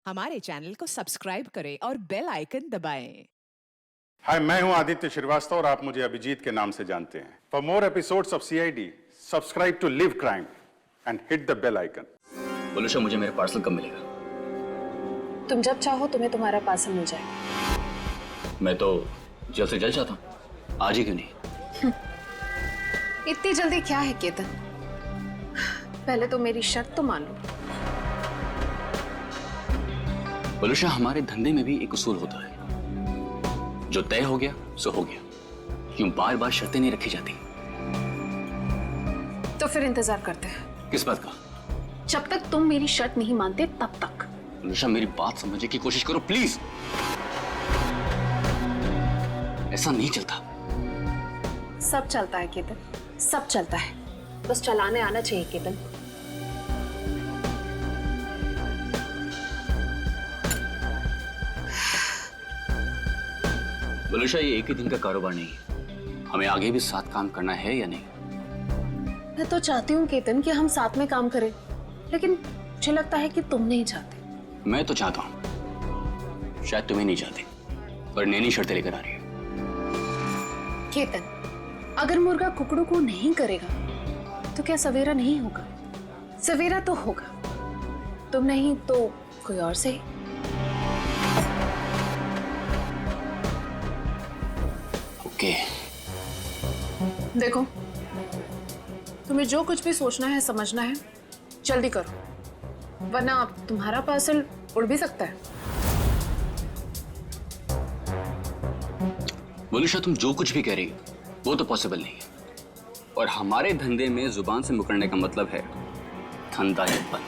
हमारे चैनल को सब्सक्राइब करें और बेल आइकन दबाएं। हाय, मैं हूं आदित्य श्रीवास्तव और आप मुझे अभिजीत के नाम से जानते हैं। For more episodes of CID, subscribe to live crime and hit the bell icon. बोलो, मुझे मेरा पार्सल कब मिलेगा? तुम जब चाहो तुम्हें तुम्हारा पार्सल मिल जाएगा। मैं तो जल्द से जल्द चाहता हूँ, आज ही क्यों नहीं? इतनी जल्दी क्या है केतन? पहले तो मेरी शर्त तो मान लो। बोलूशा, हमारे धंधे में भी एक उसूल होता है, जो तय हो गया सो हो गया। क्यों बार बार शर्तें नहीं रखी जाती? तो फिर इंतजार करते हैं। किस बात का? जब तक तुम मेरी शर्त नहीं मानते तब तक। बोलूशा, मेरी बात समझने की कोशिश करो प्लीज। ऐसा नहीं चलता। सब चलता है केतन, सब चलता है, बस चलाने आना चाहिए केतन। बोलूशा, ये एक ही दिन का कारोबार नहीं है, हमें आगे भी साथ काम करना है या नहीं? मैं तो चाहती हूँ केतन कि हम साथ में काम करें, लेकिन मुझे लगता है कि तुम नहीं चाहते। मैं तो चाहता हूँ, शायद तुम्हें नहीं चाहते, पर नैनी शर्तें लेकर आ रही है। केतन, अगर मुर्गा कुकड़ू को नहीं करेगा तो क्या सवेरा नहीं होगा? सवेरा तो होगा, तुम नहीं तो कोई और सही। ओके। देखो, तुम्हें जो कुछ भी सोचना है समझना है जल्दी करो, वरना तुम्हारा पार्सल उड़ भी सकता है। बोलूशा, तुम जो कुछ भी कह रही हो वो तो पॉसिबल नहीं है, और हमारे धंधे में जुबान से मुकरने का मतलब है धंधा ही बंद।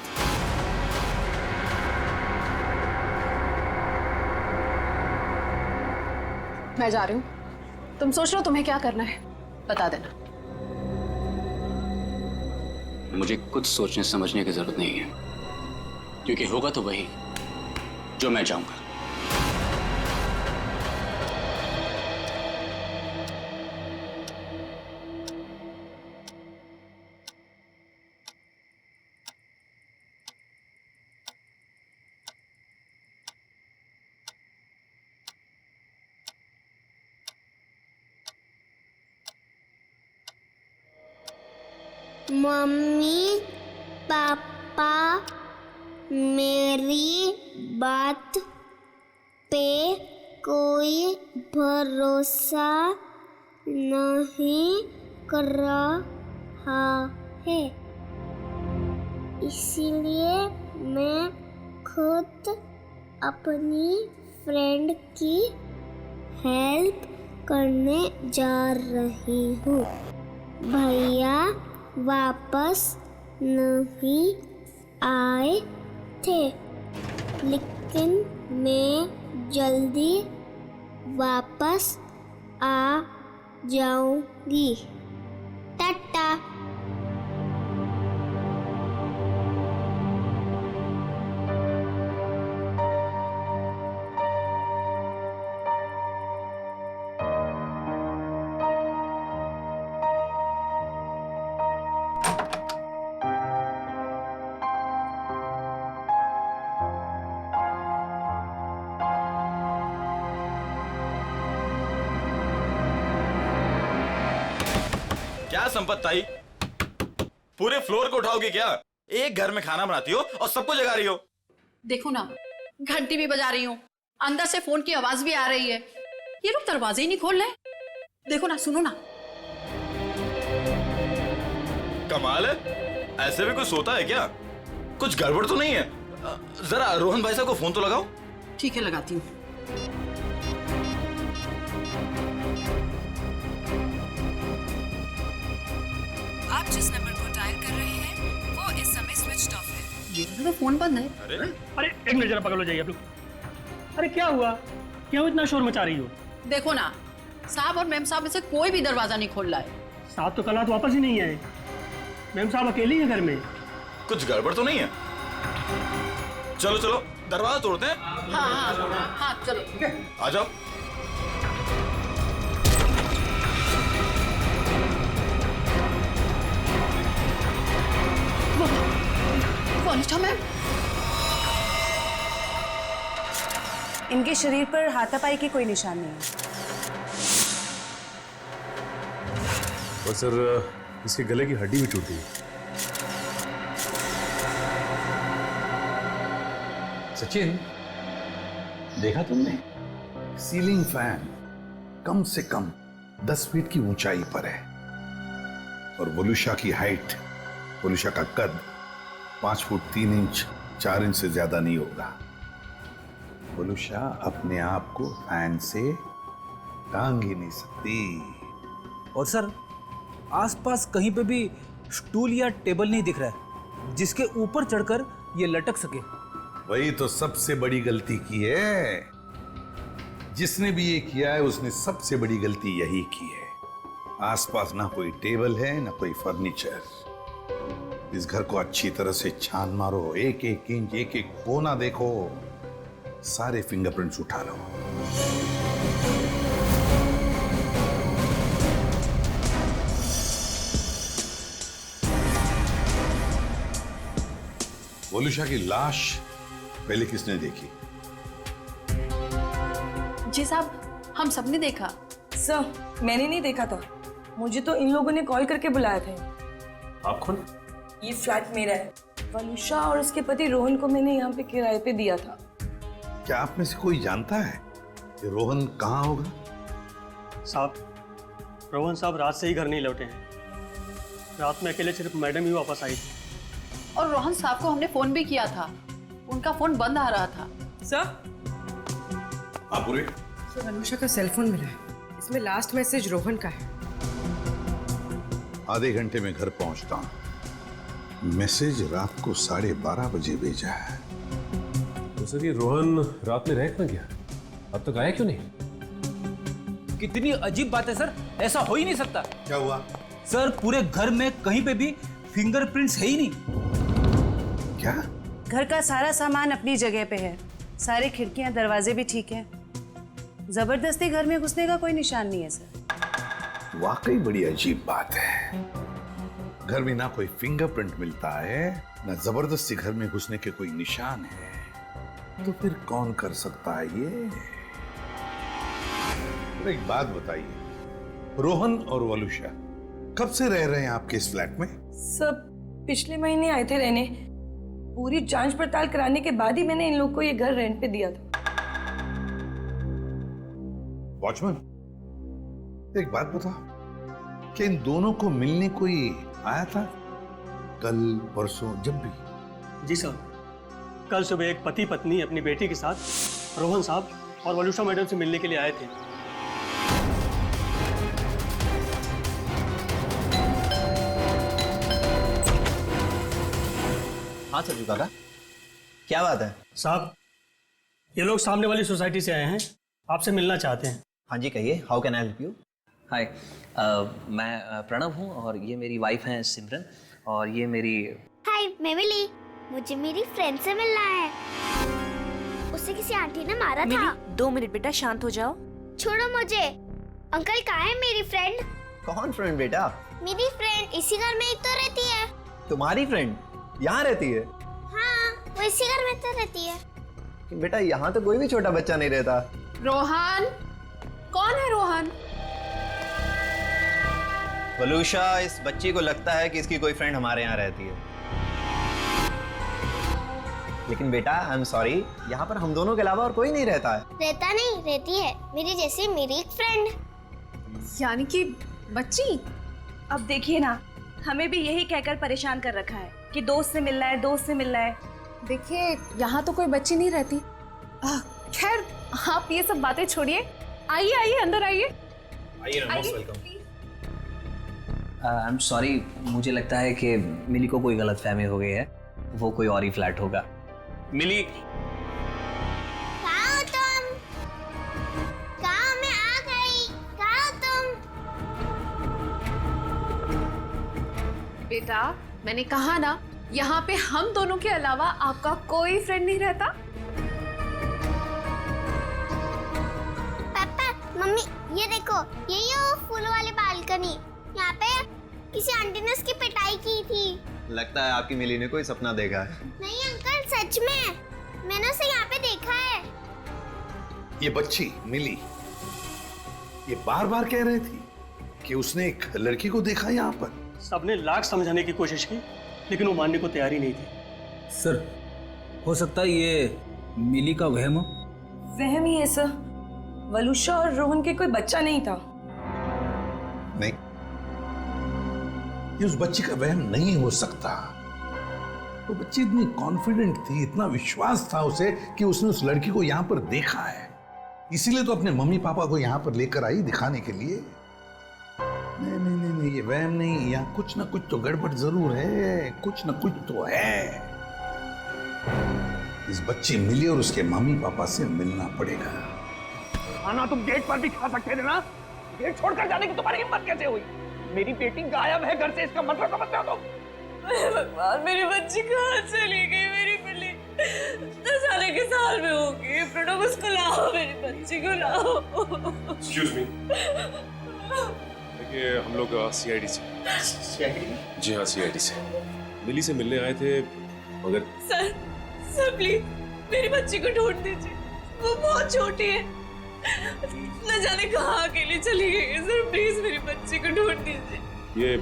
मैं जा रही हूँ, तुम सोच लो तुम्हें क्या करना है, बता देना। मुझे कुछ सोचने समझने की जरूरत नहीं है, क्योंकि होगा तो वही जो मैं चाहूंगा। मम्मी पापा मेरी बात पे कोई भरोसा नहीं कर रहा है, इसीलिए मैं खुद अपनी फ्रेंड की हेल्प करने जा रही हूँ। भैया वापस नहीं आए थे, लेकिन मैं जल्दी वापस आ जाऊंगी। टाटा। क्या संपत ताई, पूरे फ्लोर को उठाओगी क्या? एक घर में खाना बनाती हो और सबको जगा रही हो। देखो ना, घंटी भी बजा रही हूँ, अंदर से फोन की आवाज भी आ रही है, ये लोग दरवाजे ही नहीं खोल रहे। देखो ना, सुनो ना। कमाल है, ऐसे भी कोई सोता है क्या? कुछ गड़बड़ तो नहीं है? जरा रोहन भाई साहब को फोन तो लगाओ। ठीक है, लगाती हूँ। आप जिस नंबर को डायल कर रहे हैं वो इस समय स्विच्ड ऑफ है। ये तो फोन बंद है। अरे एक मिनट, जरा पकड़ लो, जाइए आप लोग। अरे क्या हुआ? क्यों इतना शोर मचा रही हो? देखो ना, साहब और मैम साहब में से कोई भी दरवाजा नहीं खोल रहा है। साहब तो कल रात वापस ही नहीं आए। मैम साहब अकेले ही है घर में। कुछ गड़बड़ तो नहीं है? चलो चलो दरवाजा तोड़ते हैं। हाँ हाँ हाँ, चलो आ जाओ। वनिष्ठा मैम, इनके शरीर पर हाथापाई के कोई निशान नहीं है। और सर इसके गले की हड्डी भी टूटी है। सचिन, देखा तुमने? सीलिंग फैन कम से कम 10 फीट की ऊंचाई पर है और वोलुशा की हाइट, वोलुशा का कद 5 फुट 3 इंच 4 इंच से ज्यादा नहीं होगा। वोलुशा अपने आप को फैन से टांग ही नहीं सकती। और सर आसपास कहीं पे भी स्टूल या टेबल नहीं दिख रहा है जिसके ऊपर चढ़कर ये लटक सके। वही तो सबसे बड़ी गलती की है। जिसने भी ये किया है उसने सबसे बड़ी गलती यही की है। आसपास ना कोई टेबल है ना कोई फर्नीचर। इस घर को अच्छी तरह से छान मारो, एक एक इंच एक एक कोना देखो, सारे फिंगरप्रिंट्स उठा लो। वोलुशा की लाश पहले किसने देखी? जी साहब, हम सबने देखा। सर मैंने नहीं देखा था, मुझे तो इन लोगों ने कॉल करके बुलाया था। आप कौन? ये फ्लैट मेरा है। वनुषा और उसके पति रोहन को मैंने यहाँ पे किराए पे दिया था। क्या आप में से कोई जानता है कि रोहन कहाँ होगा? साहब, रोहन साहब रात से ही घर नहीं लौटे हैं। रात में अकेले सिर्फ मैडम ही वापस आई थी। और रोहन साहब को हमने फोन भी किया था, उनका फोन बंद आ रहा था। सर पूरे वनुषा का सेलफोन मिला है, इसमें लास्ट मैसेज रोहन का है। आधे घंटे में घर पहुंचता हूं। मैसेज रात को 12:30 बजे भेजा है। तो सर ये रोहन रात में रह क्यों गया? अब तक आया क्यों नहीं? कितनी अजीब बात है सर, ऐसा हो ही नहीं सकता। क्या हुआ? सर पूरे घर में कहीं पे भी फिंगरप्रिंट्स है ही नहीं। क्या? घर का सारा सामान अपनी जगह पे है, सारे खिड़कियां दरवाजे भी ठीक हैं। जबरदस्ती घर में घुसने का कोई निशान नहीं है सर। वाकई बड़ी अजीब बात है। घर में ना कोई फिंगरप्रिंट मिलता है ना जबरदस्ती घर में घुसने के कोई निशान है, तो फिर कौन कर सकता है ये? और एक बात बताइए, रोहन और वलुषा कब से रह रहे हैं आपके इस फ्लैट में? सब पिछले महीने आए थे रहने। पूरी जांच पड़ताल कराने के बाद ही मैंने इन लोग को ये घर रेंट पे दिया था। वॉचमैन, एक बात बता, क्या इन दोनों को मिलने कोई आया था कल परसों जब भी? जी सर, कल सुबह एक पति पत्नी अपनी बेटी के साथ रोहन साहब और वलुषा मैडम से मिलने के लिए आए थे। हाँ सर काका, क्या बात है? साहब, ये लोग सामने वाली सोसाइटी से आए हैं, आपसे मिलना चाहते हैं। हाँ जी कहिए, how can I help you? Hi, मैं प्रणव हूँ और ये मेरी वाइफ हैं सिमरन और ये मेरी। हाय, मैं मिली। मुझे मेरी फ्रेंड से मिलना है। उसे किसी आंटी ने मारा था। 2 मिनट बेटा, शांत हो जाओ। छोड़ो मुझे। अंकल कहाँ है मेरी फ्रेंड? कौन फ्रेंड बेटा? मेरी फ्रेंड इसी घर में ही तो रहती है। तुम्हारी फ्रेंड यहाँ रहती है? हाँ, वो इसी घर में तो रहती है। बेटा यहाँ तो कोई भी छोटा बच्चा नहीं रहता। रोहन? कौन है रोहन? वलुषा, इस बच्ची को लगता है कि इसकी कोई फ्रेंड हमारे यहाँ रहती है, लेकिन बेटा आई एम सॉरी, यहाँ पर हम दोनों के अलावा और कोई नहीं रहता है। रहता नहीं, रहती है मेरी जैसी मेरी एक फ्रेंड। यानी कि बच्ची? अब देखिए ना, हमें भी यही कहकर परेशान कर रखा है कि दोस्त से मिलना है, दोस्त से मिलना है। देखिए, यहाँ तो कोई बच्ची नहीं रहती। खैर, आप ये सब बातें छोड़िए। आइए आइए, अंदर आइए। Most welcome. I am sorry, मुझे लगता है कि मिली को कोई गलतफहमी हो गई है, वो कोई और ही फ्लैट होगा। मिली, कहाँ हो तुम? कहाँ? मैं आ गई। कहाँ हो तुम? बेटा, मैंने कहा ना, यहाँ पे हम दोनों के अलावा आपका कोई फ्रेंड नहीं रहता। पापा, मम्मी, ये देखो, यही है वो फूल वाली बालकनी। यहाँ पे किसी आंटी ने उसकी पिटाई की थी। लगता है आपकी मिली ने कोई सपना देखा है। नहीं अंकल, सच में मैंने उसे यहाँ पे देखा है। ये बच्ची मिली, ये बार बार कह रही थी कि उसने एक लड़की को देखा यहाँ पर। सबने लाख समझाने की कोशिश की लेकिन वो मानने को तैयार ही नहीं थी। सर हो सकता है ये मिली का वहम हो। वहम ही है सर, वलुषा और रोहन के कोई बच्चा नहीं था। नहीं, ये उस बच्ची का वहम नहीं हो सकता। वो बच्ची इतनी कॉन्फिडेंट थी, इतना विश्वास था उसे कि उसने उस लड़की को यहाँ पर देखा है, इसीलिए तो अपने मम्मी पापा को यहाँ पर लेकर आई दिखाने के लिए। नहीं नहीं नहीं नहीं, ये वहम नहीं, यहाँ कुछ ना कुछ तो गड़बड़ जरूर है, कुछ ना कुछ तो है। इस बच्ची मिली और उसके मम्मी पापा से मिलना पड़ेगा। खाना तुम गेट पर भी खा सकते थे ना, गेट छोड़कर जाने की तुम्हारी हिम्मत कैसे हुई? मेरी बेटी गायब है घर से, इसका मतलब समझते हो तुम? भगवान, मेरी बच्ची कहाँ चली गई? मेरी बिल्ली 10 साल के साल में होगी। प्रणव, उसको लाओ, मेरी बच्ची को लाओ। एक्सक्यूज मी, देखिए हम लोग सीआईडी से। जी हाँ, सीआईडी से मिली से मिलने आए थे, मगर सर प्लीज मेरी बच्ची को ढूंढ दीजिए, वो बहुत छोटी है, न जाने कहाँ अकेली चली गई है। सर प्लीज मेरी बच्ची को ढूंढ दीजिए। ये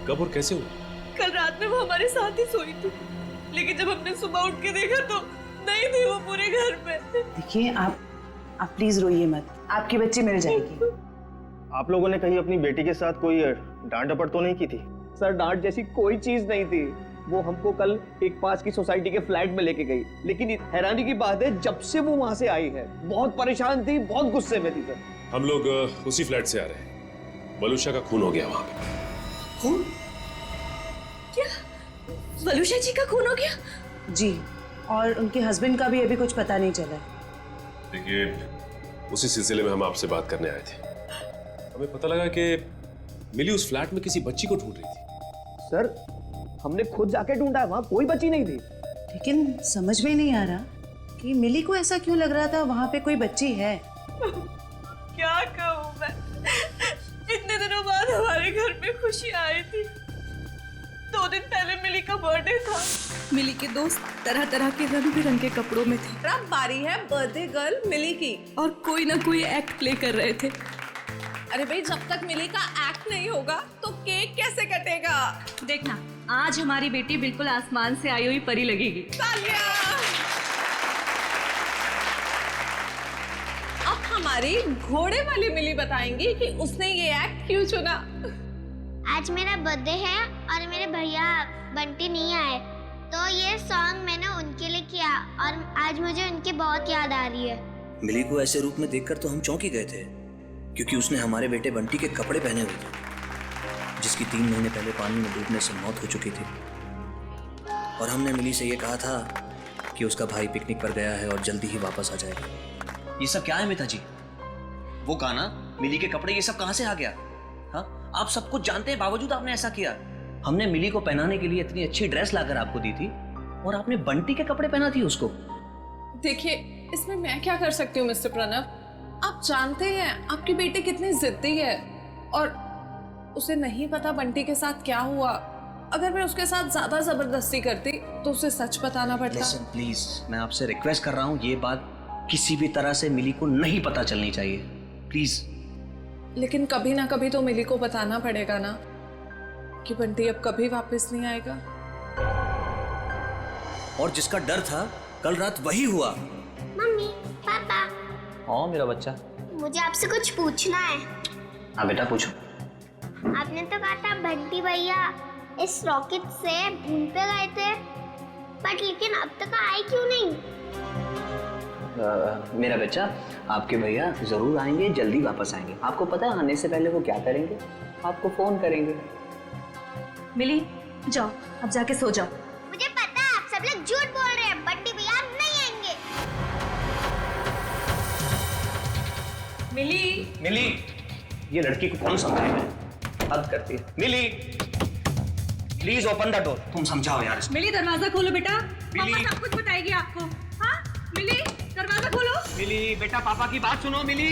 कब और कैसे हुआ? कल रात में वो हमारे साथ ही सोई थी, लेकिन जब हमने सुबह उठ के देखा तो नहीं थी वो पूरे घर में। देखिए आप प्लीज रोइए मत, आपकी बच्ची मिल जाएगी। आप लोगों ने कहीं अपनी बेटी के साथ कोई डांट डपट तो नहीं की थी? सर डांट जैसी कोई चीज नहीं थी। वो हमको कल एक पास की सोसाइटी के फ्लैट में लेके गई, लेकिन हैरानी की बात है जब से वो वहां से आई है बहुत परेशान थी, बहुत गुस्से में थी। सर हम लोग उसी फ्लैट से आ रहे हैं। वलुषा का खून हो गया वहां पे। खून? क्या वलुषा जी का खून हो गया? जी, और उनके हस्बैंड का भी अभी कुछ पता नहीं चला। देखिए उसी सिलसिले में हम आपसे बात करने आए थे। हमें पता लगा कि मिली उस फ्लैट में किसी बच्ची को ढूंढ रही थी। सर हमने खुद जाके ढूंढा, वहां कोई बच्ची नहीं थी। लेकिन समझ में नहीं आ रहा कि मिली को ऐसा क्यों लग रहा था वहां पे कोई बच्ची है। क्या कहूँ मैं, इतने दिनों बाद हमारे घर में खुशी आई थी। 2 दिन पहले मिली का बर्थडे था। मिली के दोस्त तरह तरह के रंग बिरंगे कपड़ों में थे। अब बारी है बर्थडे गर्ल मिली की, और कोई ना कोई एक्ट प्ले कर रहे थे। अरे भाई, जब तक मिली का एक्ट नहीं होगा तो केक कैसे कटेगा? देखना, आज हमारी बेटी बिल्कुल आसमान से आई हुई परी लगेगी। अब हमारी घोड़े वाली मिली बताएंगी कि उसने ये एक्ट क्यों चुना। आज मेरा बर्थडे है और मेरे भैया बंटी नहीं आए, तो ये सॉन्ग मैंने उनके लिए किया और आज मुझे उनकी बहुत याद आ रही है। मिली को ऐसे रूप में देखकर तो हम चौंक ही गए थे, क्योंकि उसने हमारे बेटे बंटी के कपड़े पहने हुए थे, जिसकी 3 महीने पहले पानी में डूबने से मौत हो चुकी थी। और हमने मिली से ये कहा था कि उसका भाई पिकनिक पर गया है और जल्दी ही वापस आ जाएगा। ये सब क्या है मिता जी? वो गाना, मिली के कपड़े, ये सब कहां से आ गया? हाँ, आप सब कुछ जानते हैं, बावजूद आपने ऐसा किया। हमने मिली को पहनाने के लिए इतनी अच्छी ड्रेस लाकर आपको दी थी और आपने बंटी के कपड़े पहना दिए उसको। देखिए, इसमें मैं क्या कर सकती हूँ मिस्टर प्रणव? आप जानते हैं आपकी बेटी कितनी जिद्दी है, और उसे नहीं पता बंटी के साथ क्या हुआ। अगर मैं उसके साथ ज्यादा जबरदस्ती करती तो उसे सच बताना पड़ता। Listen, please, मैं आपसे रिक्वेस्ट कर रहा हूँ, ये बात किसी भी तरह से मिली को नहीं पता चलनी चाहिए, प्लीज। लेकिन कभी ना कभी तो मिली को बताना पड़ेगा ना कि बंटी अब कभी वापस नहीं आएगा। और जिसका डर था कल रात वही हुआ। मम्मी, पापा, हाँ मेरा बच्चा, मुझे आपसे कुछ पूछना है। हाँ बेटा पूछो। आपने तो कहा था बंटी भैया इस रॉकेट से मून पे गए थे, बट लेकिन अब तक आए क्यों नहीं? मेरा बच्चा, आपके भैया जरूर आएंगे, जल्दी वापस आएंगे। आपको पता है आने से पहले वो क्या करेंगे? आपको फोन करेंगे। मिली, जाओ अब जाके सो जाओ। मुझे पता है आप सब लोग झूठ बोल रहे हैं, बंटी भैया अब नहीं आएंगे। मिली, ये लड़की को कौन समझाएगा? हद करती है। मिली, प्लीज ओपन द डोर। तुम समझाओ यार इसको। मिली, दरवाजा खोलो बेटा, पापा सब कुछ बताएगी आपको। हाँ मिली, दरवाजा खोलो। मिली बेटा, पापा की बात सुनो। मिली,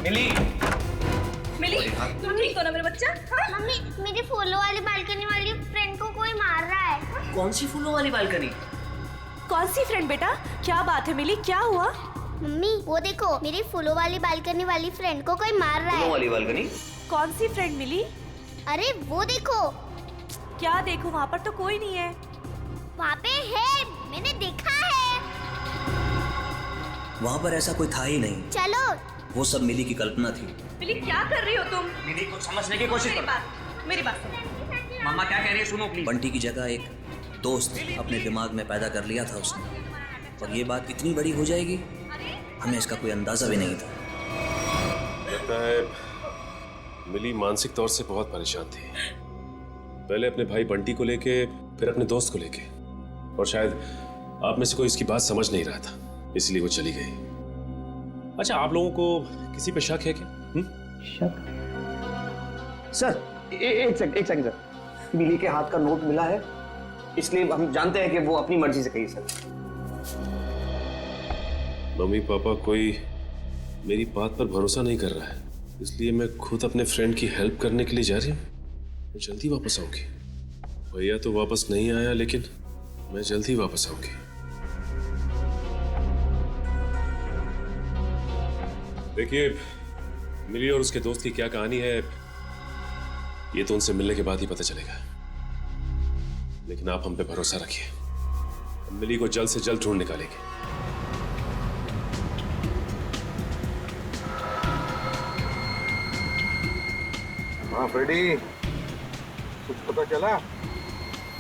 मिली, मिली, तुम ठीक हो ना मेरा बच्चा? हाँ? मम्मी, मेरी फूलों वाली बालकनी वाली फ्रेंड को कोई मार रहा है। कौन सी फूलों वाली बालकनी? कौन सी फ्रेंड बेटा? क्या बात है मिली, क्या हुआ? मम्मी वो देखो, मेरी फूलों वाली बालकनी वाली फ्रेंड को कोई मार रहा है। वाली बालकनी? कौन सी फ्रेंड मिली? अरे वो देखो। क्या देखो, वहाँ पर तो कोई नहीं है। वहाँ पे है, मैंने देखा है। वहाँ पर ऐसा कोई था ही नहीं। चलो। वो सब मिली की कल्पना थी। मिली क्या कर रही हो तुम? मिली को समझने की कोशिश करो। मेरी बात सुनो। मम्मा क्या कह रही है सुनो प्लीज। बंटी की जगह एक दोस्त अपने दिमाग में पैदा कर लिया था उसने, और ये बात इतनी बड़ी हो जाएगी हमें इसका कोई अंदाजा भी नहीं था। लगता है मिली मानसिक तौर से बहुत परेशान थी, पहले अपने भाई बंटी को लेके, फिर अपने दोस्त को लेके, और शायद आप में से कोई इसकी बात समझ नहीं रहा था, इसलिए वो चली गई। अच्छा, आप लोगों को किसी पे शक है क्या? शक? सर एक सेकंड सर, मिली के हाथ का नोट मिला है, इसलिए हम जानते हैं कि वो अपनी मर्जी से गई। सर मम्मी पापा कोई मेरी बात पर भरोसा नहीं कर रहा है, इसलिए मैं खुद अपने फ्रेंड की हेल्प करने के लिए जा रही हूँ। मैं जल्दी वापस आऊंगी। भैया तो वापस नहीं आया, लेकिन मैं जल्दी वापस आऊंगी। देखिए, मिली और उसके दोस्त की क्या कहानी है ये तो उनसे मिलने के बाद ही पता चलेगा, लेकिन आप हम पे भरोसा रखिए, हम मिली को जल्द से जल्द ढूंढ निकालेंगे। हाँ फ्रेडी, कुछ पता चला?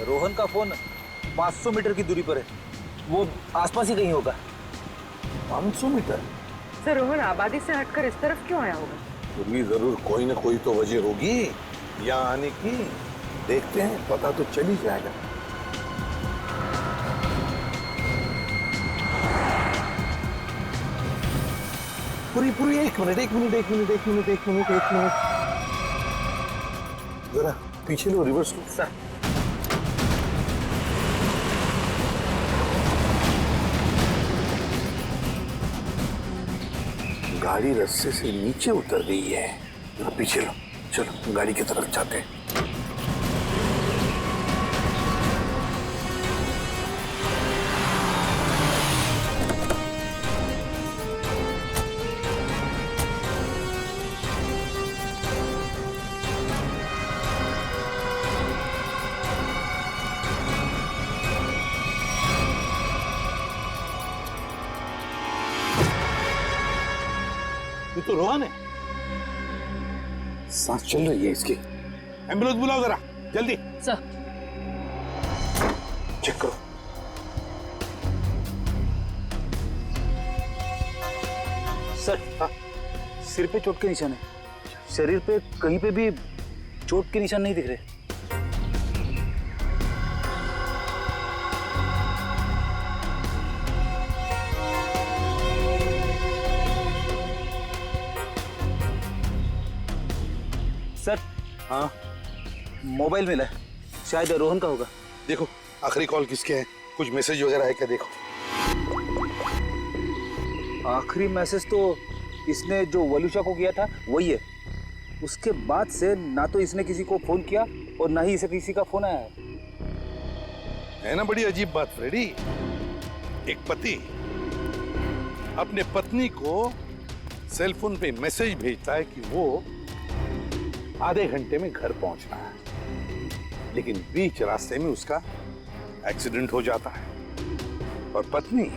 रोहन का फोन 500 मीटर की दूरी पर है, वो आसपास ही कहीं होगा। 500 मीटर? सर रोहन आबादी से हटकर इस तरफ क्यों आया होगा? फिर भी जरूर कोई ना कोई तो वजह होगी यहाँ आने की। देखते हैं, पता तो चल ही जाएगा। पूरी एक मिनट जरा पीछे लो, रिवर्स लो। सर गाड़ी रास्ते से नीचे उतर गई है, जरा पीछे लो। चलो गाड़ी की तरफ जाते हैं। ये तो रोहन है, सांस चल रही है इसकी। एम्बुलेंस बुलाओ जरा जल्दी। सर चेक करो। सर हाँ, सिर पे चोट के निशान है, शरीर पे कहीं पे भी चोट के निशान नहीं दिख रहे। सर हाँ, मोबाइल मिला है, शायद रोहन का होगा। देखो आखिरी कॉल किसके है, कुछ मैसेज वगैरह है क्या? देखो आखिरी मैसेज तो इसने जो वलुषा को किया था वही है। उसके बाद से ना तो इसने किसी को फोन किया और ना ही इसे किसी का फोन आया है ना। बड़ी अजीब बात फ्रेडी, एक पति अपने पत्नी को सेल फोन पे मैसेज भेजता है कि वो आधे घंटे में घर पहुंचना है, लेकिन बीच रास्ते में उसका एक्सीडेंट हो जाता है और पत्नी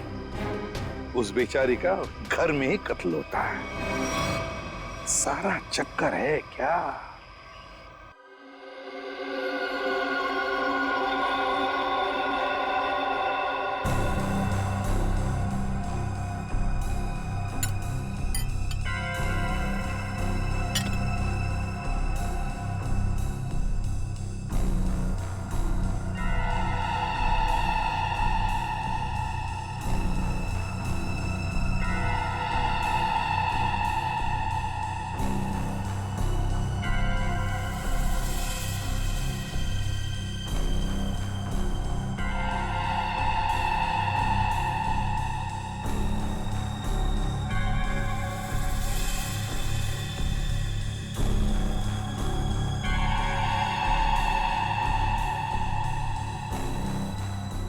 उस बेचारी का घर में ही कत्ल होता है। सारा चक्कर है क्या?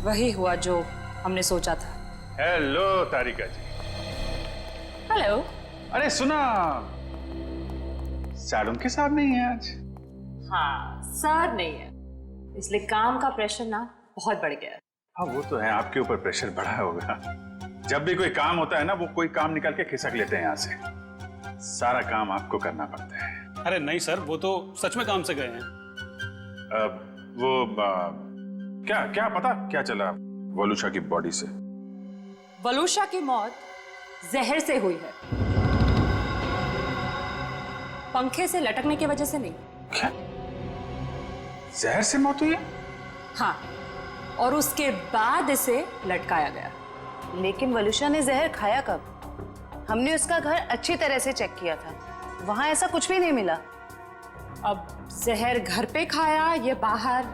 वही हुआ जो हमने सोचा था। हेलो तारिका जी। हेलो। अरे सुना, सैलून के साथ नहीं है आज? हाँ, सर नहीं है, इसलिए काम का प्रेशर ना बहुत बढ़ गया है। हाँ वो तो है, आपके ऊपर प्रेशर बढ़ा होगा। जब भी कोई काम होता है ना, वो कोई काम निकाल के खिसक लेते हैं यहाँ से। सारा काम आपको करना पड़ता है। अरे नहीं सर, वो तो सच में काम से गए हैं। क्या पता क्या चला वलूशा की बॉडी से? वलूशा की मौत जहर से हुई है, पंखे से लटकने की वजह से नहीं। क्या? जहर से मौत हुई है? हाँ, और उसके बाद इसे लटकाया गया। लेकिन वलूशा ने जहर खाया कब? हमने उसका घर अच्छी तरह से चेक किया था, वहां ऐसा कुछ भी नहीं मिला। अब जहर घर पे खाया या बाहर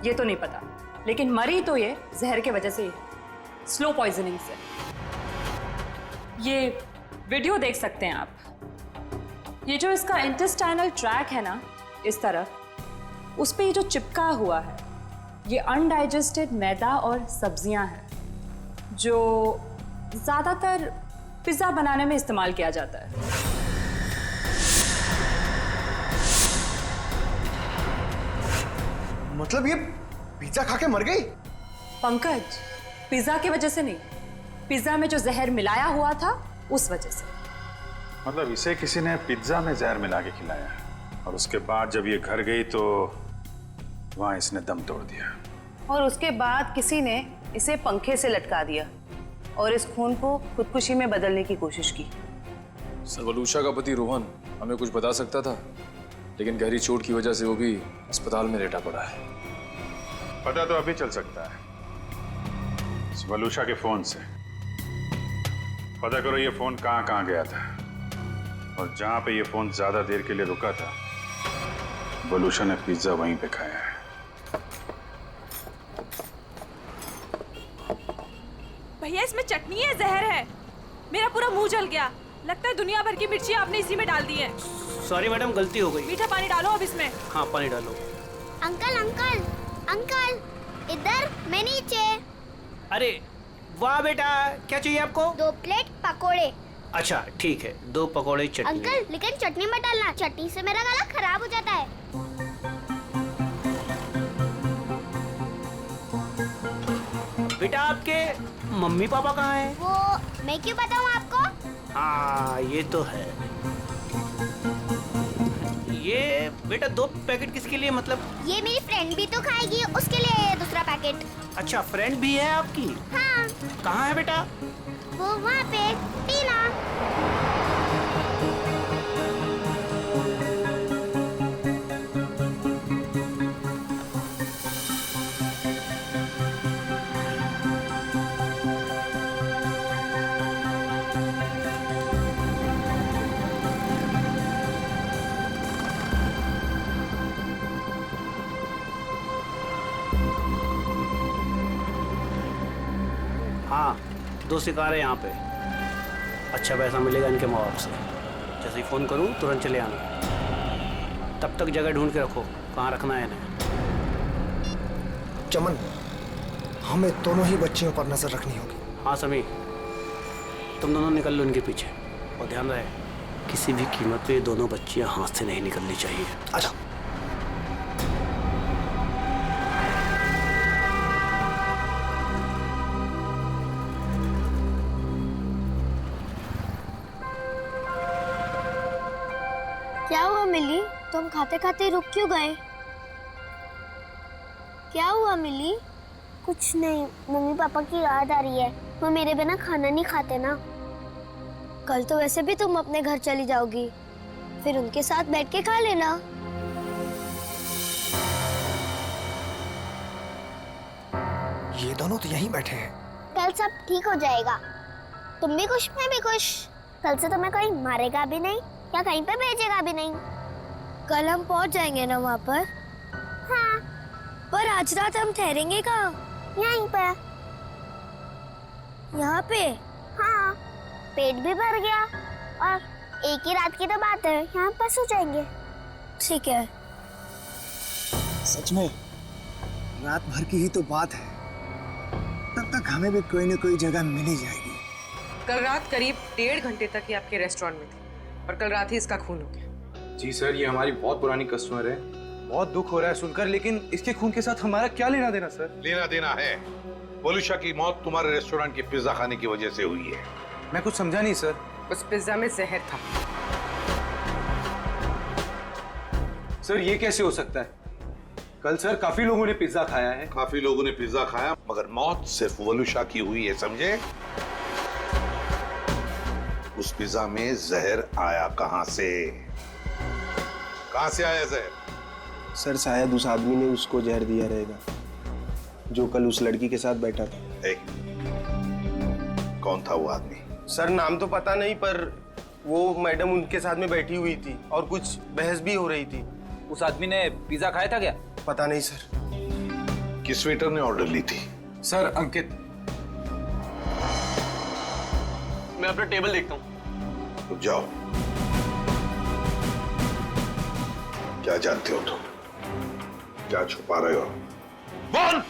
ये तो नहीं पता, लेकिन मरी तो ये जहर की वजह से ही, स्लो पॉइजनिंग से। ये वीडियो देख सकते हैं आप। ये जो इसका इंटेस्टाइनल ट्रैक है ना, इस तरफ, उस पे ये जो चिपका हुआ है, ये अनडाइजेस्टेड मैदा और सब्जियां हैं जो ज्यादातर पिज्जा बनाने में इस्तेमाल किया जाता है। मतलब ये पिज्जा खा के मर गई? पंकज, पिज्जा की वजह से नहीं, पिज्जा में जो जहर मिलाया हुआ था उस वजह से। मतलब इसे किसी ने पिज्जा में जहर मिला के खिलाया और उसके बाद जब ये घर गई तो वहां इसने दम तोड़ दिया, और उसके बाद किसी ने इसे पंखे से लटका दिया और इस खून को खुदकुशी में बदलने की कोशिश की। सर, वलूशा का पति रोहन हमें कुछ बता सकता था, लेकिन गहरी चोट की वजह से वो भी अस्पताल में लेटा पड़ा है। पता तो अभी चल सकता है इस वलूशा के फोन से। पता करो ये फोन कहाँ गया था, और जहां पे ये फोन ज्यादा देर के लिए रुका था, वलूशा ने पिज्जा वहीं पे खाया है। भैया इसमें चटनी है, जहर है। मेरा पूरा मुंह जल गया। लगता है दुनिया भर की मिर्ची आपने इसी में डाल दी है। सॉरी मैडम, गलती हो गई। मीठा पानी डालो अब इसमें। हाँ, पानी डालो। अंकल अंकल अंकल, इधर, मैं नीचे। अरे वाह बेटा, क्या चाहिए आपको? 2 प्लेट पकोड़े। अच्छा ठीक है, 2 पकोड़े चटनी। अंकल लेकिन चटनी मत डालना, चटनी से मेरा गला खराब हो जाता है। बेटा आपके मम्मी पापा कहाँ हैं? वो मैं क्यों बताऊँ आपको? हाँ ये तो है। ये बेटा 2 पैकेट किसके लिए? मतलब ये मेरी फ्रेंड भी तो खाएगी, उसके लिए ये दूसरा पैकेट। अच्छा, फ्रेंड भी है आपकी? हाँ। कहाँ है बेटा? वो वहाँ पे, टीना। हाँ, 2 शिकार है यहाँ पे। अच्छा पैसा मिलेगा इनके माँ बाप से। जैसे ही फ़ोन करूँ तुरंत चले आना। तब तक जगह ढूंढ के रखो, कहाँ रखना है इन्हें। चमन, हमें दोनों ही बच्चियों पर नजर रखनी होगी। हाँ समी, तुम दोनों निकल लो इनके पीछे, और ध्यान रहे किसी भी कीमत पे ये दोनों बच्चियाँ हाथ से नहीं निकलनी चाहिए। अच्छा। क्या हुआ मिली? तुम खाते खाते रुक क्यों गए? क्या हुआ मिली? कुछ नहीं, मम्मी पापा की याद आ रही है। वो मेरे बिना खाना नहीं खाते ना। कल तो वैसे भी तुम अपने घर चली जाओगी, फिर उनके साथ बैठ के खा लेना। ये दोनों तो यहीं बैठे हैं। कल सब ठीक हो जाएगा। तुम भी खुश, मैं भी खुश। कल से तुम्हें कोई मारेगा भी नहीं या कहीं पे भेजेगा भी नहीं। कल हम पहुंच जाएंगे ना वहाँ पर? हाँ। पर आज रात हम ठहरेंगे कहाँ? यहीं पे। यहाँ पे? हाँ। पेट भी भर गया और एक ही रात की तो बात है, यहाँ पर सो जाएंगे। ठीक है। सच में रात भर की ही तो बात है, तब तक हमें भी कोई ना कोई जगह मिल ही जाएगी। कल रात करीब 1.5 घंटे तक ये आपके रेस्टोरेंट में थी और कल रात ही इसका खून हो गया। जी सर, ये हमारी बहुत पुरानी कस्टमर है। बहुत दुख हो रहा है सुनकर, लेकिन इसके खून के साथ हमारा क्या लेना देना सर? लेना देना है। वलुषा की मौत तुम्हारे रेस्टोरेंट के पिज्जा खाने की वजह से हुई है। मैं कुछ समझा नहीं सर। उस पिज्जा में जहर था। सर ये कैसे हो सकता है? कल सर काफी लोगों ने पिज्जा खाया है। काफी लोगों ने पिज्जा खाया, मगर मौत सिर्फ वलुषा की हुई है, समझे? उस पिज्जा में जहर आया कहां से? कहां से आया जहर? सर शायद उस आदमी ने उसको जहर दिया रहेगा जो कल उस लड़की के साथ बैठा था। कौन था वो आदमी? सर नाम तो पता नहीं, पर वो मैडम उनके साथ में बैठी हुई थी और कुछ बहस भी हो रही थी। उस आदमी ने पिज्जा खाया था क्या? पता नहीं सर। किस वेटर ने ऑर्डर ली थी? सर अंकित। मैं अपना टेबल देखता हूँ। तो जाओ। क्या जानते हो तुम? क्या छुपा रहे हो? बोल!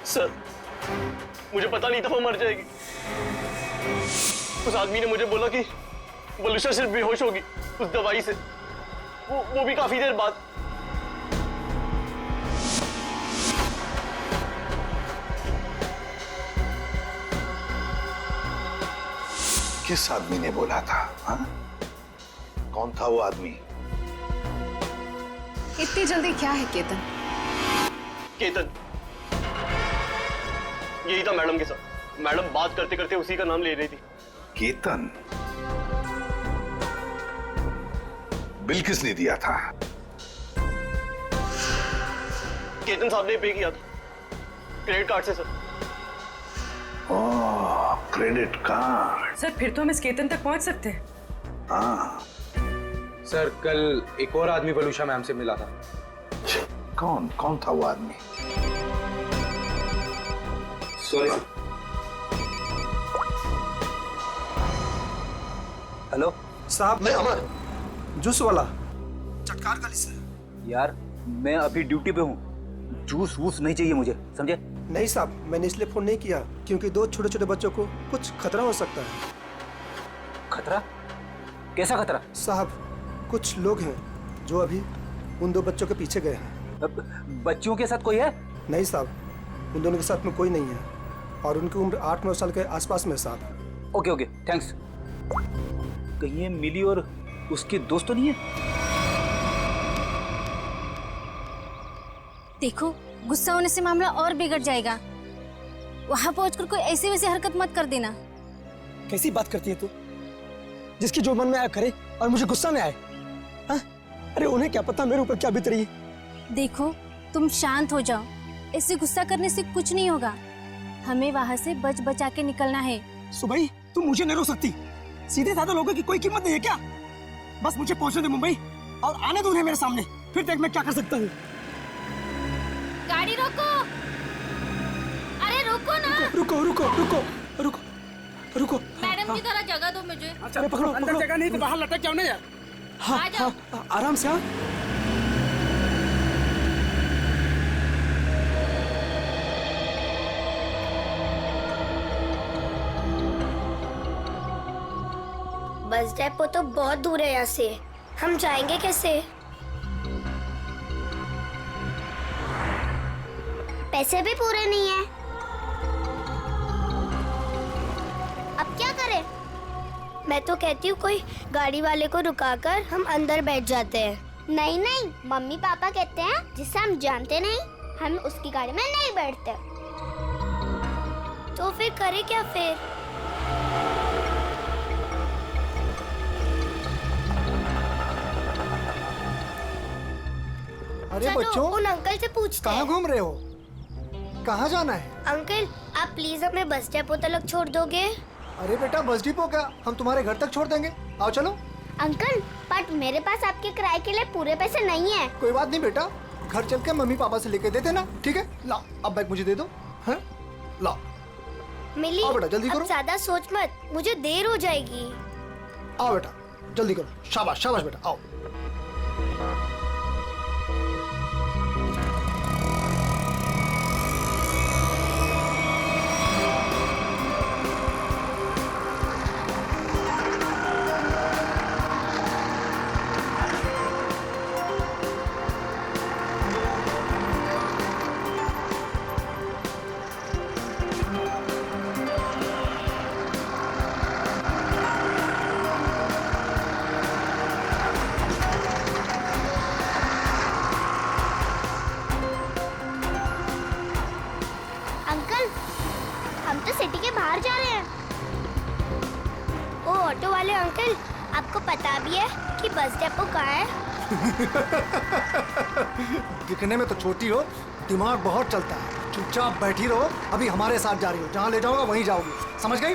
सर मुझे पता नहीं था वो मर जाएगी। उस आदमी ने मुझे बोला कि वलुषा सिर्फ बेहोश होगी उस दवाई से, वो भी काफी देर बाद। किस आदमी ने बोला था? हाँ? कौन था वो आदमी? इतनी जल्दी क्या है केतन? केतन यही था मैडम के साथ। मैडम बात करते करते उसी का नाम ले रही थी। केतन? बिल किसने दिया था? केतन साहब ने पे किया था क्रेडिट कार्ड से सर। ओह, क्रेडिट कार्ड। सर फिर तो हम इस केतन तक पहुंच सकते हैं। हाँ। सर कल एक और आदमी वलुषा मैम से मिला था। कौन था वो आदमी? सॉरी। हेलो साहब, मैं अमर, जूस वाला, चटकार गली से। यार मैं अभी ड्यूटी पे हूँ, जूस वूस नहीं चाहिए मुझे, समझे? नहीं साहब, मैंने इसलिए फोन नहीं किया क्योंकि 2 छोटे छोटे बच्चों को कुछ खतरा हो सकता है। खतरा? कैसा खतरा? साहब कुछ लोग हैं जो अभी उन 2 बच्चों के पीछे गए हैं। बच्चियों के साथ कोई है? नहीं साहब, उन दोनों के साथ में कोई नहीं है और उनकी उम्र 8-9 साल के आसपास में साहब। Okay okay thanks. कहीं ये मिली और उसके दोस्त तो नहीं है? देखो गुस्सा होने से मामला और बिगड़ जाएगा। वहां पहुंचकर कोई ऐसी वैसी हरकत मत कर देना। कैसी बात करती है तू? जिसकी जो मन में आया करे और मुझे गुस्सा में आए? हाँ? अरे उन्हें क्या पता मेरे ऊपर क्या बीत रही है। देखो तुम शांत हो जाओ, ऐसे गुस्सा करने से कुछ नहीं होगा। हमें वहां से बच बचा के निकलना है। सुबह तुम मुझे नहीं रोक सकती। सीधे साधे लोगों की कोई कीमत नहीं है क्या? बस मुझे पहुंचने दे मुंबई और आने दो उन्हें मेरे सामने, फिर देख मैं क्या कर सकता हूँ। गाड़ी रोको। अरे रोको ना। रुको रुको रुको रुको रुको। मैडम की तरह जगह दो मुझे। अरे पकड़ो, अंदर जगह नहीं तो बाहर लटक जाओ ना यार। हाँ हाँ आराम से। हाँ बस डेपो तो बहुत दूर है यहाँ से, हम जाएंगे कैसे? पैसे भी पूरे नहीं है। अब क्या करें? मैं तो कहती हूँ कोई गाड़ी वाले को रुकाकर हम अंदर बैठ जाते हैं। नहीं नहीं, मम्मी पापा कहते हैं जिसे हम जानते नहीं हम उसकी गाड़ी में नहीं बैठते। तो फिर करें क्या फिर? अरे बच्चों, उन अंकल से पूछते हैं। कहाँ घूम रहे हो? कहाँ जाना है? अंकल आप प्लीज हमें बस डेपो तक छोड़ दोगे? अरे बेटा बस डिपो क्या, हम तुम्हारे घर तक छोड़ देंगे। आओ चलो। अंकल बट मेरे पास आपके किराए के लिए पूरे पैसे नहीं है। कोई बात नहीं बेटा, घर चल के मम्मी पापा से लेके दे देना, ठीक है? लाओ अब बैग मुझे दे दो। हैं? लाओ। मिली आओ बेटा जल्दी करो। अब ज्यादा सोच मत, मुझे देर हो जाएगी। आओ बेटा जल्दी करो। शाबाश शाबाश बेटा, आओ। हम तो सिटी के बाहर जा रहे हैं। ओ ऑटो वाले अंकल, आपको पता भी है कि बस डिपो कहाँ है? दिखने में तो छोटी हो, दिमाग बहुत चलता है। चुपचाप बैठी रहो, अभी हमारे साथ जा रही हो, जहाँ ले जाऊंगा वहीं जाओगी, समझ गई?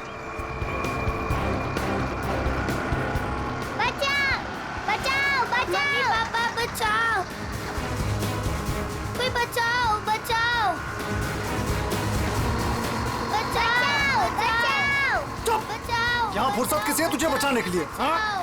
बचाओ बचाओ बचाओ, मम्मी पापा बचाओ, कोई बचाओ बचाओ बचाओ बचाओ। चुप! बचाओ। यहाँ फुर्सत किसी है तुझे बचाने के लिए? हाँ?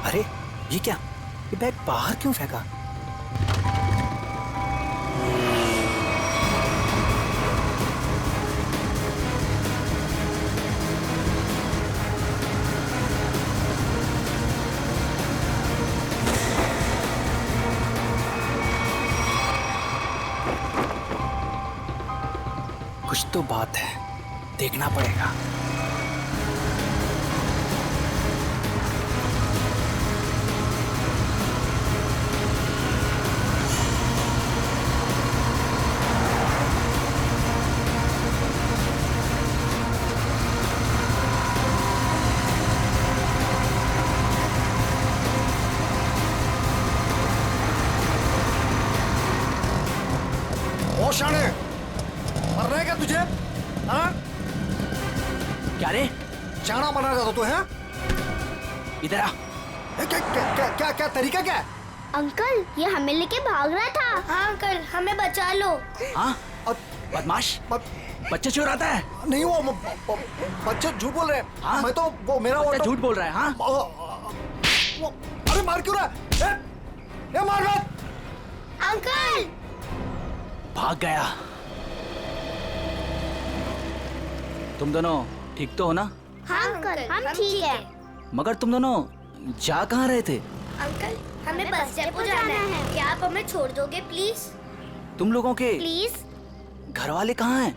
अरे ये क्या? ये बैग बाहर क्यों फेंका? कुछ तो बात है, देखना पड़ेगा। ओ शाने, मर रहा है क्या तुझे? हाँ? क्या रे? चाणा बना रहा था तू, है? इधर आ। क्या क्या क्या क्या क्या तरीका क्या है? अंकल, ये हमें लेके भाग रहा था। हाँ अंकल, हमें बचा लो। हाँ? बदमाश, बच्चे चुराता है? नहीं, वो बच्चे झूठ बोल रहे हैं। हाँ? मैं तो वो मेरा ऑटो झूठ बोल रहा है। हाँ? अरे मार क्यों रहा है? ए मार मत! अंकल! भाग गया। तुम दोनों ठीक तो हो ना? हाँ अंकल, हम ठीक है। मगर तुम दोनों जा कहाँ रहे थे? अंकल, हमें बस डिपो जाना है। क्या आप हमें छोड़ दोगे प्लीज? तुम लोगों के प्लीज? घर वाले कहाँ हैं?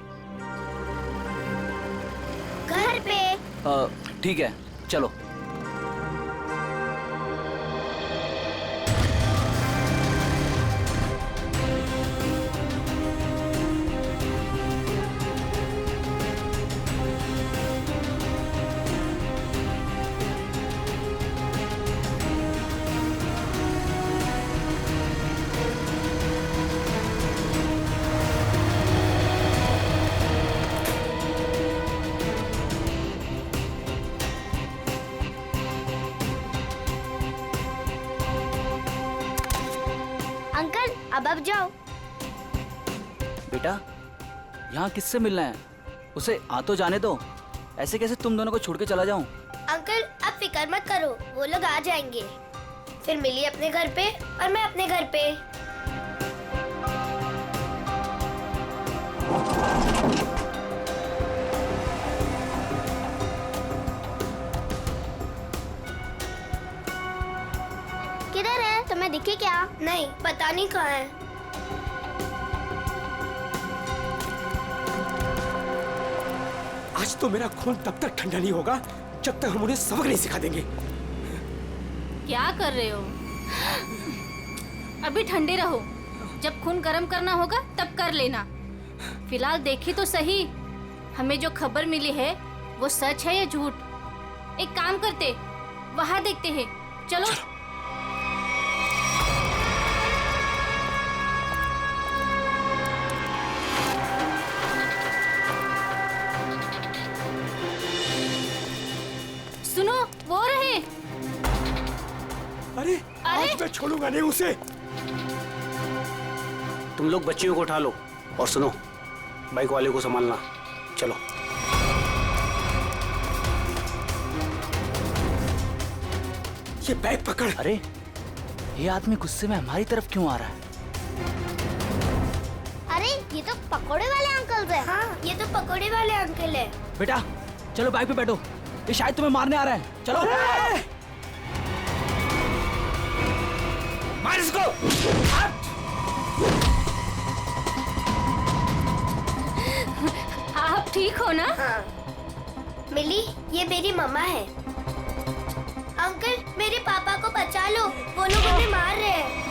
घर पे। ठीक है, चलो। अंकल, अब जाओ। बेटा, यहाँ किससे मिलना है? उसे आ तो जाने दो। ऐसे कैसे तुम दोनों को छोड़ के चला जाऊं? अंकल, अब फिक्र मत करो, वो लोग आ जाएंगे। फिर मिली अपने घर पे और मैं अपने घर पे। किधर है? तुम्हें दिखे क्या? नहीं, पता नहीं कहाँ है। आज तो मेरा खून तब तक ठंडा नहीं होगा जब तक हम उन्हें सबक नहीं सिखा देंगे। क्या कर रहे हो? अभी ठंडे रहो, जब खून गर्म करना होगा तब कर लेना। फिलहाल देखी तो सही, हमें जो खबर मिली है वो सच है या झूठ? एक काम करते, वहां देखते हैं। चलो। सुनो, वो रहे। अरे आज मैं छोड़ूंगा नहीं उसे। तुम लोग बच्चियों को उठा लो और सुनो, बाइक वाले को संभालना। चलो। ये बैग पकड़। अरे ये आदमी गुस्से में हमारी तरफ क्यों आ रहा है? अरे ये तो पकोड़े वाले अंकल है। हाँ, ये तो पकोड़े वाले अंकल है। बेटा चलो बाइक पे बैठो, ये शायद तुम्हें मारने आ रहा है। चलो मार इसको। ठीक हो ना? मिली, ये मेरी मम्मा है। अंकल, मेरे पापा को बचा लो, वो लोग उन्हें मार रहे हैं।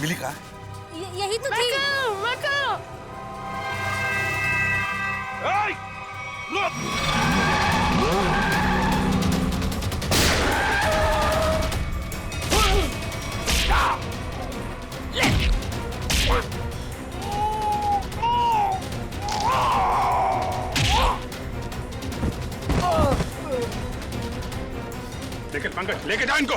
मिली कहाँ? यही तो थी। लेकिन पंकज, लेके जाओ इनको।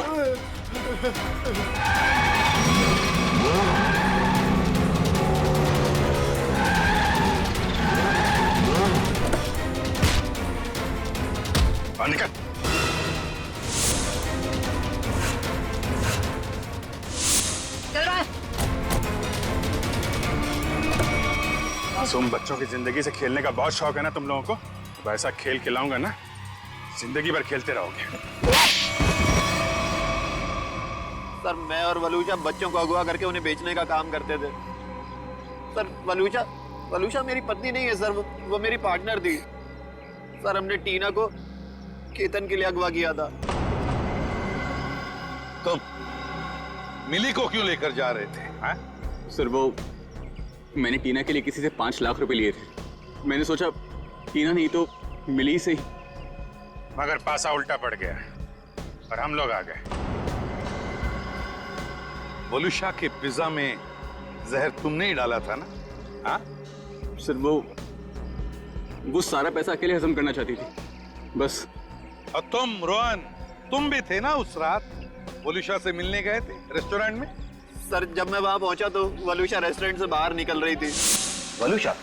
निकल। चल रहा है। मासूम बच्चों की जिंदगी से खेलने का बहुत शौक है ना तुम लोगों को? तो ऐसा खेल खिलाऊंगा ना, जिंदगी भर खेलते रहोगे। सर, मैं और वलूशा बच्चों को अगवा करके उन्हें बेचने का काम करते थे। सर, वलूशा मेरी पत्नी नहीं है सर, वो मेरी पार्टनर थी। सर, हमने टीना को केतन के लिए अगवा किया था। तुम मिली को क्यों लेकर जा रहे थे? हाँ? सर, वो मैंने टीना के लिए किसी से 5 लाख रुपए लिए थे। मैंने सोचा टीना नहीं तो मिली से ही। मगर पासा उल्टा पड़ गया और हम लोग आ गए। वलूशा के पिज्जा में जहर तुमने ही डाला था ना? हाँ? सर, वो सारा पैसा अकेले हजम करना चाहती थी, बस। और तुम रोहन, तुम भी थे ना उस रात? वलूशा से मिलने गए थे रेस्टोरेंट में? सर, जब मैं वहां पहुंचा तो वलूशा रेस्टोरेंट से बाहर निकल रही थी। वलूशा,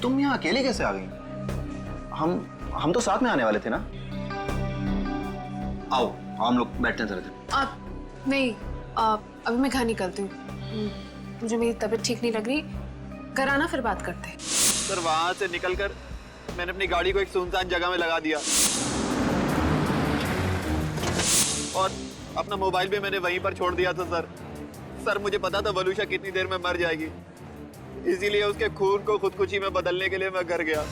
तुम यहाँ अकेले कैसे आ गई? हम तो साथ में आने वाले थे ना? आओ, हम लोग बैठते हैं। नहीं, अभी मैं घर निकलती हूँ। मुझे मेरी तबीयत ठीक नहीं लग रही। घर आना, फिर बात करते हैं। सर, वहां से निकलकर मैंने अपनी गाड़ी को एक सुनसान जगह में लगा दिया और अपना मोबाइल भी मैंने वहीं पर छोड़ दिया था। सर, मुझे पता था वलूशा कितनी देर में मर जाएगी, इसीलिए उसके खून को खुदकुशी में बदलने के लिए मैं घर गया।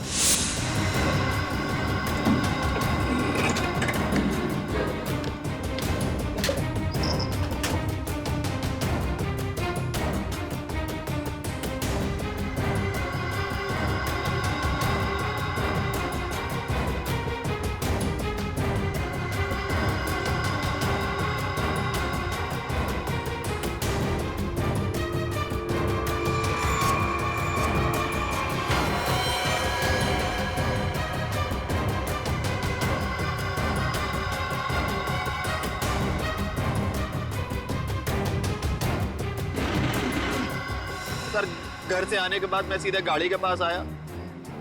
सर, घर से आने के बाद मैं सीधे गाड़ी के पास आया।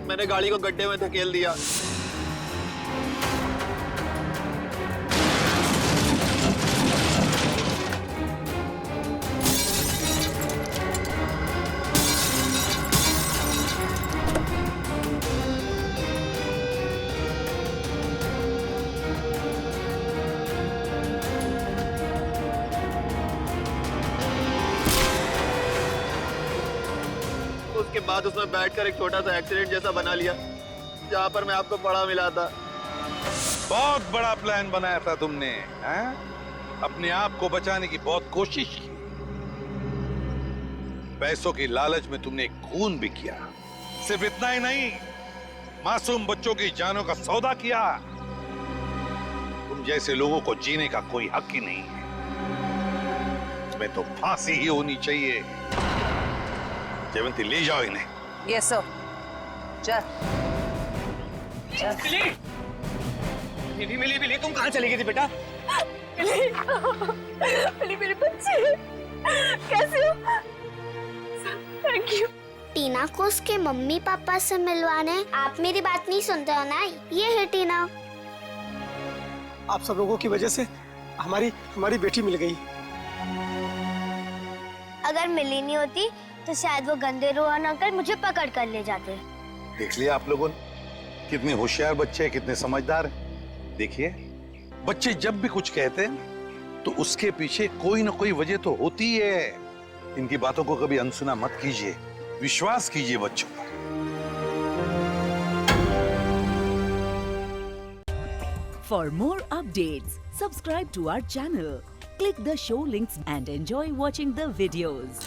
मैंने गाड़ी को गड्ढे में धकेल दिया। बाद उसमें बैठकर एक छोटा सा एक्सीडेंट जैसा बना लिया जहाँ पर मैं आपको पड़ा मिला था। बहुत बड़ा प्लान बनाया था तुमने, हैं? अपने आप को बचाने की बहुत कोशिश की। पैसों की लालच में तुमने खून भी किया। सिर्फ इतना ही नहीं, मासूम बच्चों की जानों का सौदा किया। तुम जैसे लोगों को जीने का कोई हक ही नहीं है। तुम्हें तो फांसी ही होनी चाहिए। जयवंती, ले जाओ इन्हें। Yes sir. चल मिली तुम कहाँ चली गई थी बेटा? मिली मेरे बच्चे कैसे हो? Thank you. टीना को उसके मम्मी पापा से मिलवाने। आप मेरी बात नहीं सुनते हो ना? ये है टीना। आप सब लोगों की वजह से हमारी बेटी मिल गई। अगर मिली नहीं होती तो शायद वो गंदे रोहन अंकल मुझे पकड़ कर ले जाते। देख लिया आप लोगों ने कितने होशियार बच्चे हैं, कितने समझदार हैं। देखिए, बच्चे जब भी कुछ कहते हैं तो उसके पीछे कोई ना कोई वजह तो होती है। इनकी बातों को कभी अनसुना मत कीजिए, विश्वास कीजिए बच्चों पर। For more updates, subscribe to our channel, click the show links and enjoy watching the videos.